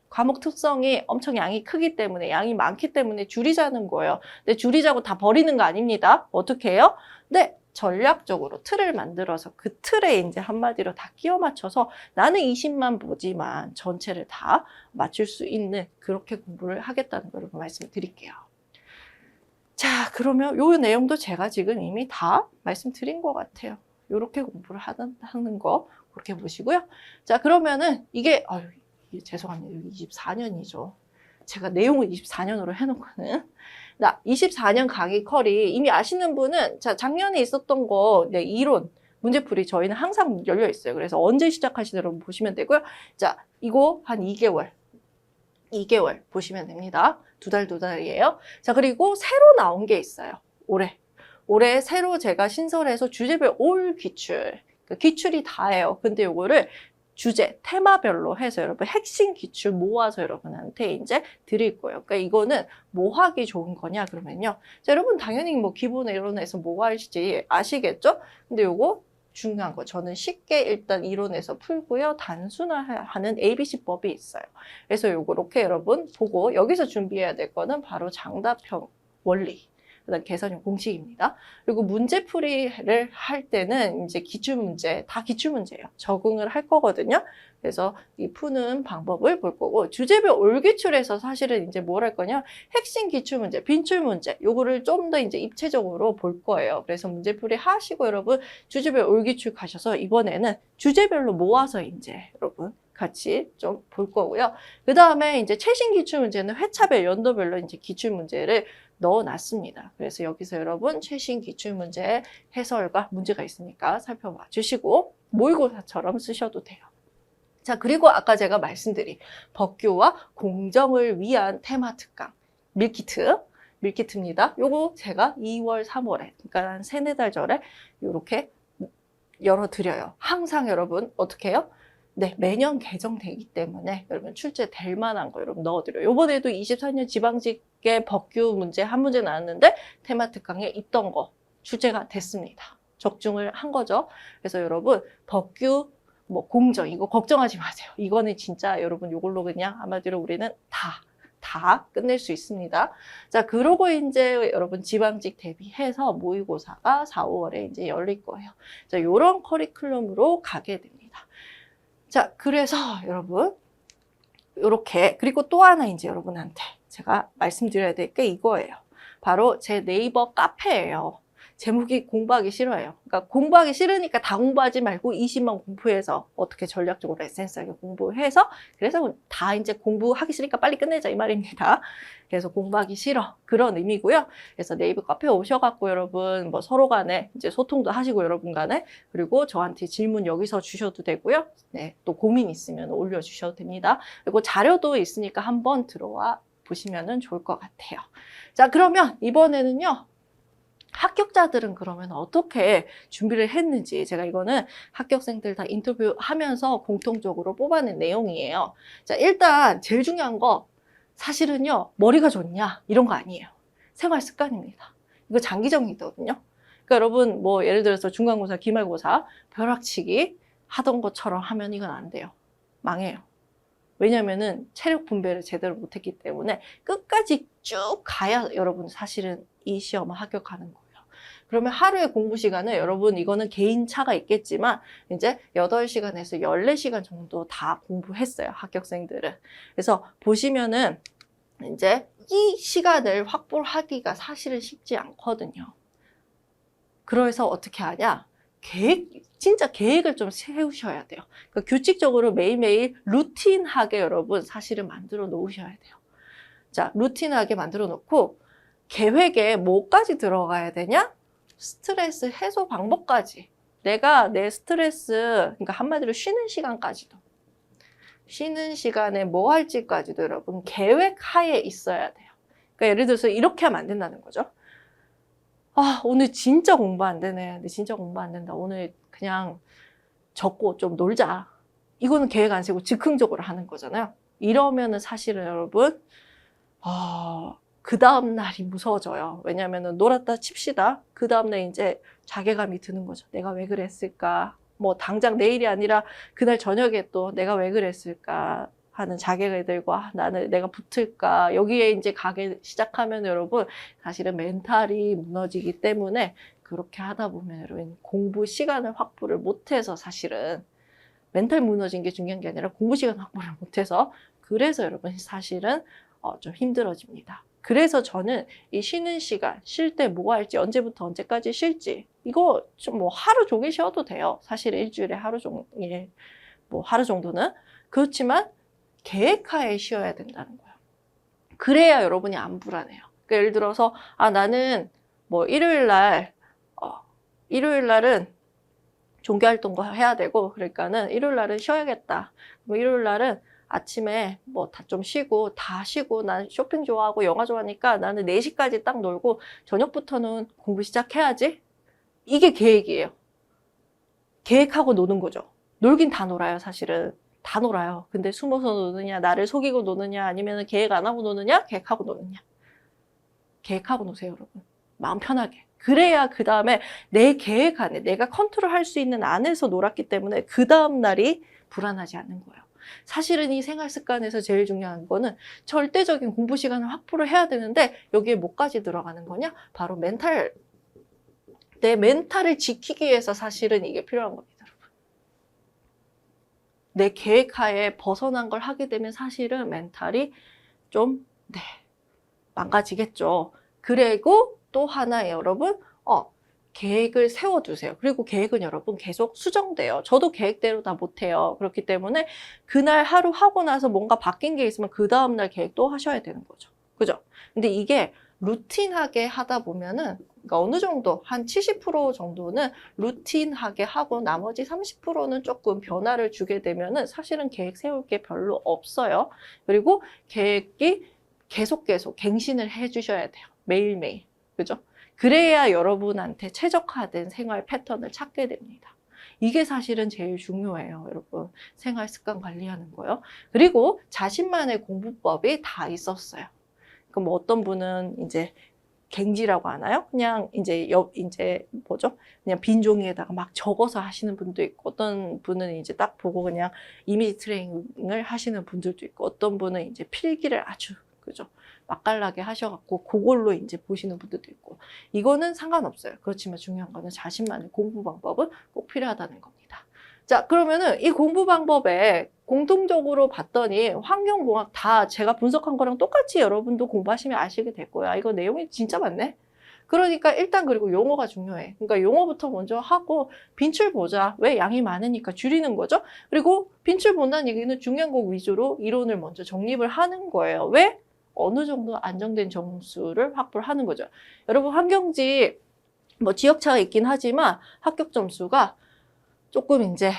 과목 특성이 엄청 양이 크기 때문에, 양이 많기 때문에 줄이자는 거예요. 근데 줄이자고 다 버리는 거 아닙니다. 어떻게 해요? 네, 전략적으로 틀을 만들어서 그 틀에 이제 한마디로 다 끼워 맞춰서 나는 20만 보지만 전체를 다 맞출 수 있는 그렇게 공부를 하겠다는 걸 여러분 말씀드릴게요. 자, 그러면 요 내용도 제가 지금 이미 다 말씀드린 것 같아요. 요렇게 공부를 하는 거 그렇게 보시고요. 자, 그러면은 이게 죄송합니다. 24년이죠. 제가 내용을 24년으로 해놓고는. 나 24년 강의 컬이 이미 아시는 분은, 자, 작년에 있었던 거, 이론, 문제풀이 저희는 항상 열려 있어요. 그래서 언제 시작하시더라도 보시면 되고요. 자, 이거 한 2개월 보시면 됩니다. 2달이에요. 자, 그리고 새로 나온 게 있어요. 올해 새로 제가 신설해서 주제별 올 기출, 그러니까 기출이 다예요. 근데 요거를 주제, 테마별로 해서 여러분 핵심 기출 모아서 여러분한테 이제 드릴 거예요. 그러니까 이거는 뭐 하기 좋은 거냐 그러면요. 자, 여러분 당연히 뭐 기본 이론에서 뭐 할지 아시겠죠? 근데 요거 중요한 거 저는 쉽게 일단 이론에서 풀고요. 단순화하는 ABC법이 있어요. 그래서 요거 이렇게 여러분 보고 여기서 준비해야 될 거는 바로 장답형 원리. 그다음 계산형 공식입니다. 그리고 문제풀이를 할 때는 이제 기출문제, 다 기출문제예요. 적응을 할 거거든요. 그래서 이 푸는 방법을 볼 거고, 주제별 올기출에서 사실은 이제 뭘 할 거냐? 핵심 기출문제, 빈출문제, 요거를 좀 더 이제 입체적으로 볼 거예요. 그래서 문제풀이 하시고 여러분 주제별 올기출 가셔서 이번에는 주제별로 모아서 이제 여러분 같이 좀 볼 거고요. 그 다음에 이제 최신 기출문제는 회차별, 연도별로 이제 기출문제를 넣어놨습니다. 그래서 여기서 여러분 최신 기출문제 해설과 문제가 있으니까 살펴봐 주시고 모의고사처럼 쓰셔도 돼요. 자, 그리고 아까 제가 말씀드린 법규와 공정을 위한 테마 특강 밀키트입니다. 요거 제가 2월, 3월에 그러니까 한 3-4달 전에 요렇게 열어드려요. 항상 여러분 어떻게 해요? 네, 매년 개정되기 때문에 여러분 출제될 만한 거 여러분 넣어드려요. 이번에도 24년 지방직계 법규 문제 한 문제 나왔는데 테마 특강에 있던 거 출제가 됐습니다. 적중을 한 거죠. 그래서 여러분 법규 뭐 공정 이거 걱정하지 마세요. 이거는 진짜 여러분 이걸로 그냥 아마도 우리는 다 끝낼 수 있습니다. 자, 그러고 이제 여러분 지방직 대비해서 모의고사가 4, 5월에 이제 열릴 거예요. 자, 요런 커리큘럼으로 가게 됩니다. 자, 그래서 여러분 요렇게 그리고 또 하나 이제 여러분한테 제가 말씀드려야 될 게 이거예요. 바로 제 네이버 카페예요. 제목이 공부하기 싫어요. 그러니까 공부하기 싫으니까 다 공부하지 말고 20만 공부해서 어떻게 전략적으로 에센스하게 공부해서 그래서 다 이제 공부하기 싫으니까 빨리 끝내자 이 말입니다. 그래서 공부하기 싫어 그런 의미고요. 그래서 네이버 카페 오셔갖고 여러분 뭐 서로 간에 이제 소통도 하시고 여러분 간에 그리고 저한테 질문 여기서 주셔도 되고요. 네, 또 고민 있으면 올려주셔도 됩니다. 그리고 자료도 있으니까 한번 들어와 보시면 좋을 것 같아요. 자, 그러면 이번에는요. 합격자들은 그러면 어떻게 준비를 했는지 제가 이거는 합격생들 다 인터뷰하면서 공통적으로 뽑아낸 내용이에요. 자, 일단 제일 중요한 거 사실은요. 머리가 좋냐 이런 거 아니에요. 생활 습관입니다. 이거 장기적이거든요. 그러니까 여러분 뭐 예를 들어서 중간고사, 기말고사 벼락치기 하던 것처럼 하면 이건 안 돼요. 망해요. 왜냐면은 체력 분배를 제대로 못했기 때문에 끝까지 쭉 가야 여러분 사실은 이 시험을 합격하는 거예요. 그러면 하루의 공부 시간은 여러분 이거는 개인 차가 있겠지만 이제 8시간에서 14시간 정도 다 공부했어요. 합격생들은. 그래서 보시면은 이제 이 시간을 확보하기가 사실은 쉽지 않거든요. 그래서 어떻게 하냐? 진짜 계획을 좀 세우셔야 돼요. 그러니까 규칙적으로 매일매일 루틴하게 여러분 사실은 만들어 놓으셔야 돼요. 자, 루틴하게 만들어 놓고 계획에 뭐까지 들어가야 되냐? 스트레스 해소 방법까지. 내가 내 스트레스, 그러니까 한마디로 쉬는 시간까지도. 쉬는 시간에 뭐 할지까지도 여러분 계획 하에 있어야 돼요. 그러니까 예를 들어서 이렇게 하면 안 된다는 거죠. 아, 오늘 진짜 공부 안 되네. 근데 진짜 공부 안 된다. 오늘 그냥 적고 좀 놀자. 이거는 계획 안 세고 즉흥적으로 하는 거잖아요. 이러면은 사실은 여러분, 그 다음날이 무서워져요. 왜냐면은 놀았다 칩시다. 그 다음날 이제 자괴감이 드는 거죠. 내가 왜 그랬을까? 뭐 당장 내일이 아니라 그날 저녁에 또 내가 왜 그랬을까? 하는 자괴감이 들고 나는 내가 붙을까? 여기에 이제 가기 시작하면 여러분 사실은 멘탈이 무너지기 때문에 그렇게 하다 보면 여러분 공부 시간을 확보를 못해서 사실은 멘탈 무너진 게 중요한 게 아니라 공부 시간 확보를 못해서 그래서 여러분 사실은 좀 힘들어집니다. 그래서 저는 이 쉬는 시간, 쉴 때 뭐 할지, 언제부터 언제까지 쉴지 이거 좀 뭐 하루 종일 쉬어도 돼요. 사실 일주일에 하루 종일, 뭐 하루 정도는. 그렇지만 계획하에 쉬어야 된다는 거예요. 그래야 여러분이 안 불안해요. 그러니까 예를 들어서 나는 뭐 일요일 날은 종교활동도 해야 되고 그러니까는 일요일 날은 쉬어야겠다. 뭐 일요일 날은 아침에 뭐 다 좀 쉬고 난 쇼핑 좋아하고 영화 좋아하니까 나는 4시까지 딱 놀고 저녁부터는 공부 시작해야지. 이게 계획이에요. 계획하고 노는 거죠. 놀긴 다 놀아요, 사실은. 다 놀아요. 근데 숨어서 노느냐, 나를 속이고 노느냐, 아니면 계획 안 하고 노느냐, 계획하고 노느냐. 계획하고 노세요, 여러분. 마음 편하게. 그래야 그 다음에 내 계획 안에, 내가 컨트롤할 수 있는 안에서 놀았기 때문에 그 다음 날이 불안하지 않는 거예요. 사실은 이 생활 습관에서 제일 중요한 거는 절대적인 공부 시간을 확보를 해야 되는데 여기에 뭐까지 들어가는 거냐? 바로 멘탈. 내 멘탈을 지키기 위해서 사실은 이게 필요한 겁니다, 여러분. 내 계획하에 벗어난 걸 하게 되면 사실은 멘탈이 좀, 망가지겠죠. 그리고 또 하나 여러분, 계획을 세워두세요. 그리고 계획은 여러분 계속 수정돼요. 저도 계획대로 다 못해요. 그렇기 때문에 그날 하루 하고 나서 뭔가 바뀐 게 있으면 그 다음날 계획도 하셔야 되는 거죠. 그죠? 근데 이게 루틴하게 하다 보면은, 그러니까 어느 정도, 한 70% 정도는 루틴하게 하고 나머지 30%는 조금 변화를 주게 되면은 사실은 계획 세울 게 별로 없어요. 그리고 계획이 계속 갱신을 해주셔야 돼요. 매일매일. 그죠? 그래야 여러분한테 최적화된 생활 패턴을 찾게 됩니다. 이게 사실은 제일 중요해요, 여러분. 생활 습관 관리하는 거요. 그리고 자신만의 공부법이 다 있었어요. 그럼 어떤 분은 이제 갱지라고 하나요? 그냥 이제 그냥 빈 종이에다가 막 적어서 하시는 분도 있고, 어떤 분은 이제 딱 보고 그냥 이미지 트레이닝을 하시는 분들도 있고, 어떤 분은 이제 필기를 아주, 그죠? 맛깔나게 하셔갖고 그걸로 이제 보시는 분들도 있고, 이거는 상관없어요. 그렇지만 중요한 거는 자신만의 공부 방법은 꼭 필요하다는 겁니다. 자, 그러면은 이 공부 방법에 공통적으로 봤더니 환경공학 다 제가 분석한 거랑 똑같이 여러분도 공부하시면 아시게 될 거야. 이거 내용이 진짜 많네. 그러니까 일단 그리고 용어가 중요해. 그러니까 용어부터 먼저 하고 빈출 보자. 왜? 양이 많으니까 줄이는 거죠. 그리고 빈출 본다는 얘기는 중요한 거 위주로 이론을 먼저 정립을 하는 거예요. 왜? 어느 정도 안정된 점수를 확보를 하는 거죠. 여러분 환경지 뭐 지역차가 있긴 하지만 합격 점수가 조금 이제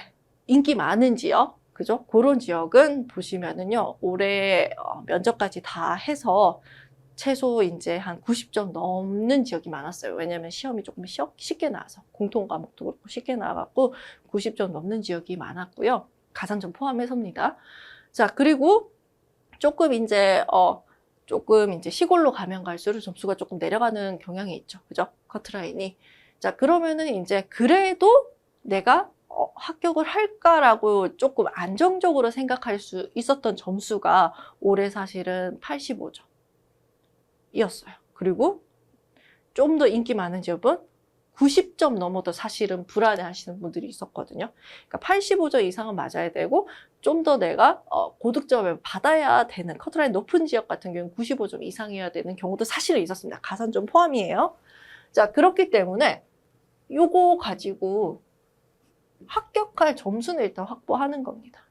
인기 많은 지역, 그죠? 그런 지역은 보시면은요, 올해 면접까지 다 해서 최소 이제 한 90점 넘는 지역이 많았어요. 왜냐면 시험이 조금 쉽게 나와서, 공통 과목도 그렇고 쉽게 나와갖고 90점 넘는 지역이 많았고요. 가산점 포함해서입니다. 자, 그리고 조금 이제 시골로 가면 갈수록 점수가 조금 내려가는 경향이 있죠. 그죠? 커트라인이. 자, 그러면은 이제 그래도 내가 합격을 할까라고 조금 안정적으로 생각할 수 있었던 점수가 올해 사실은 85점 이었어요. 그리고 좀 더 인기 많은 지역은 90점 넘어도 사실은 불안해 하시는 분들이 있었거든요. 그러니까 85점 이상은 맞아야 되고, 좀 더 내가 고득점을 받아야 되는 커트라인 높은 지역 같은 경우는 95점 이상이어야 되는 경우도 사실은 있었습니다. 가산점 포함이에요. 자, 그렇기 때문에 요거 가지고 합격할 점수는 일단 확보하는 겁니다.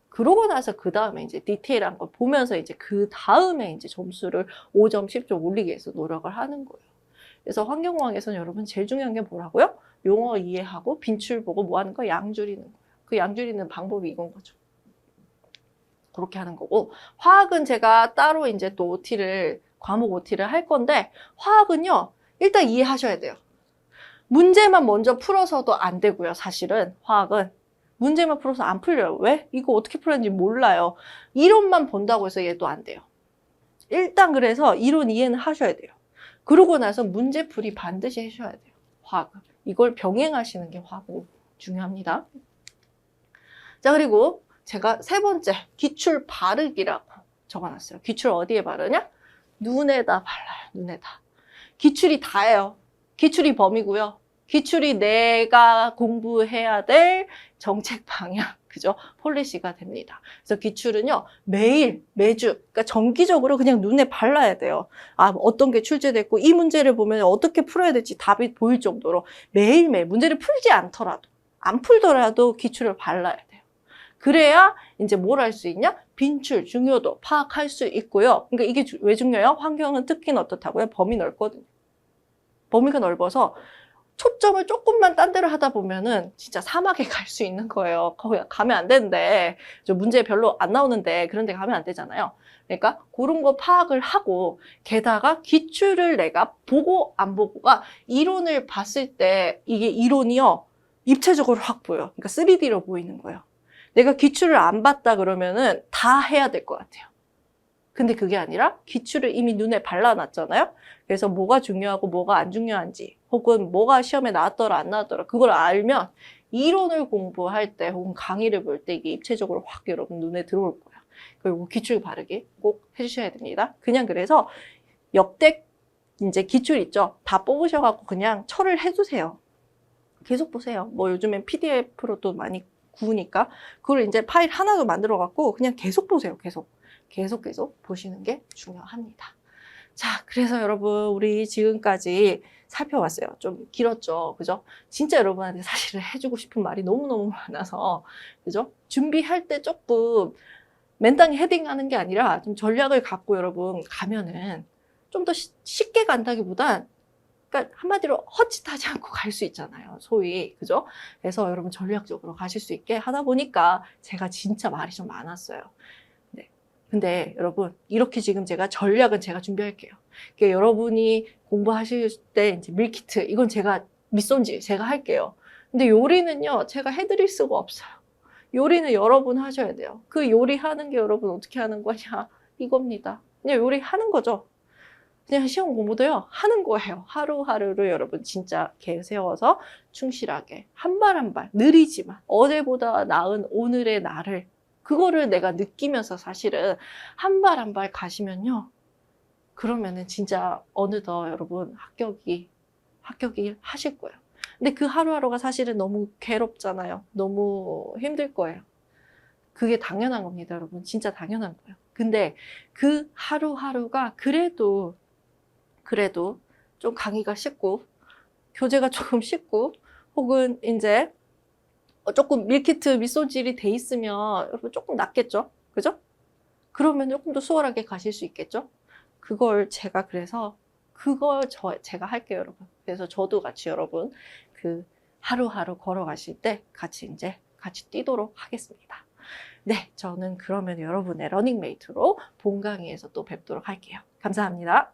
그러고 나서 그 다음에 이제 디테일한 걸 보면서 이제 그 다음에 이제 점수를 5점, 10점 올리기 위해서 노력을 하는 거예요. 그래서 환경공학에서는 여러분 제일 중요한 게 뭐라고요? 용어 이해하고 빈출 보고 뭐 하는 거? 양 줄이는 거예요. 그 양 줄이는 방법이 이건 거죠. 그렇게 하는 거고, 화학은 제가 따로 이제 또 과목 OT를 할 건데, 화학은요, 일단 이해하셔야 돼요. 문제만 먼저 풀어서도 안 되고요, 사실은 화학은. 문제만 풀어서 안 풀려요. 왜? 이거 어떻게 풀었는지 몰라요. 이론만 본다고 해서 얘도 안 돼요. 일단 그래서 이론 이해는 하셔야 돼요. 그러고 나서 문제풀이 반드시 하셔야 돼요. 화학은. 이걸 병행하시는 게 화학은 중요합니다. 자, 그리고 제가 세 번째, 기출 바르기라고 적어놨어요. 기출 어디에 바르냐? 눈에다 발라요. 눈에다. 기출이 다예요. 기출이 범위고요. 기출이 내가 공부해야 될 정책 방향, 그죠? 폴리시가 됩니다. 그래서 기출은요, 매주, 그러니까 정기적으로 그냥 눈에 발라야 돼요. 어떤 게 출제됐고, 이 문제를 보면 어떻게 풀어야 될지 답이 보일 정도로 매일매일 문제를 풀지 않더라도, 안 풀더라도 기출을 발라야 돼요. 그래야 이제 뭘 할 수 있냐? 빈출, 중요도 파악할 수 있고요. 그러니까 이게 왜 중요해요? 환경은 특히는 어떻다고요? 범위 넓거든요. 범위가 넓어서 초점을 조금만 딴 데로 하다 보면은 진짜 사막에 갈 수 있는 거예요. 거기 가면 안 되는데, 문제 별로 안 나오는데 그런 데 가면 안 되잖아요. 그러니까 그런 거 파악을 하고, 게다가 기출을 내가 보고 안 보고가 이론을 봤을 때 이게 이론이요. 입체적으로 확 보여. 그러니까 3D로 보이는 거예요. 내가 기출을 안 봤다 그러면은 다 해야 될 것 같아요. 근데 그게 아니라 기출을 이미 눈에 발라놨잖아요. 그래서 뭐가 중요하고 뭐가 안 중요한지 혹은 뭐가 시험에 나왔더라 안 나왔더라 그걸 알면 이론을 공부할 때 혹은 강의를 볼 때 이게 입체적으로 확 여러분 눈에 들어올 거예요. 그리고 기출 바르기 꼭 해주셔야 됩니다. 그냥 그래서 역대 이제 기출 있죠. 다 뽑으셔갖고 그냥 철을 해두세요. 계속 보세요. 뭐 요즘엔 PDF로 또 많이 구우니까 그걸 이제 파일 하나도 만들어갖고 그냥 계속 보세요. 계속 보시는 게 중요합니다. 자, 그래서 여러분 우리 지금까지 살펴봤어요. 좀 길었죠. 그죠? 진짜 여러분한테 사실은 해주고 싶은 말이 너무너무 많아서 그죠? 준비할 때 조금 맨땅에 헤딩하는 게 아니라 좀 전략을 갖고 여러분 가면은 좀 더 쉽게 간다기보단 그러니까 한마디로 헛짓하지 않고 갈 수 있잖아요. 소위. 그죠? 그래서 여러분 전략적으로 가실 수 있게 하다 보니까 제가 진짜 말이 좀 많았어요. 네. 근데 여러분 이렇게 지금 전략은 제가 준비할게요. 그러니까 여러분이 공부하실 때 이제 밀키트 이건 제가 밑손질 제가 할게요. 근데 요리는요 제가 해드릴 수가 없어요. 요리는 여러분 하셔야 돼요. 그 요리하는 게 여러분 어떻게 하는 거냐 이겁니다. 그냥 요리하는 거죠. 그냥 시험 공부도요 하는 거예요. 하루하루를 여러분 진짜 계획 세워서 충실하게 한 발 한 발 느리지만 어제보다 나은 오늘의 나를 그거를 내가 느끼면서 사실은 한 발 한 발 가시면요 그러면은 진짜 어느덧 여러분 합격이 하실 거예요. 근데 그 하루하루가 사실은 너무 괴롭잖아요. 너무 힘들 거예요. 그게 당연한 겁니다, 여러분. 진짜 당연한 거예요. 근데 그 하루하루가 그래도 좀 강의가 쉽고 교재가 조금 쉽고 혹은 이제 조금 밀키트 밑소질이 돼 있으면 여러분 조금 낫겠죠? 그죠? 그러면 조금 더 수월하게 가실 수 있겠죠? 그걸 제가 그래서 제가 할게요, 여러분. 그래서 저도 같이 여러분 그 하루하루 걸어가실 때 같이 뛰도록 하겠습니다. 네, 저는 그러면 여러분의 러닝메이트로 본 강의에서 또 뵙도록 할게요. 감사합니다.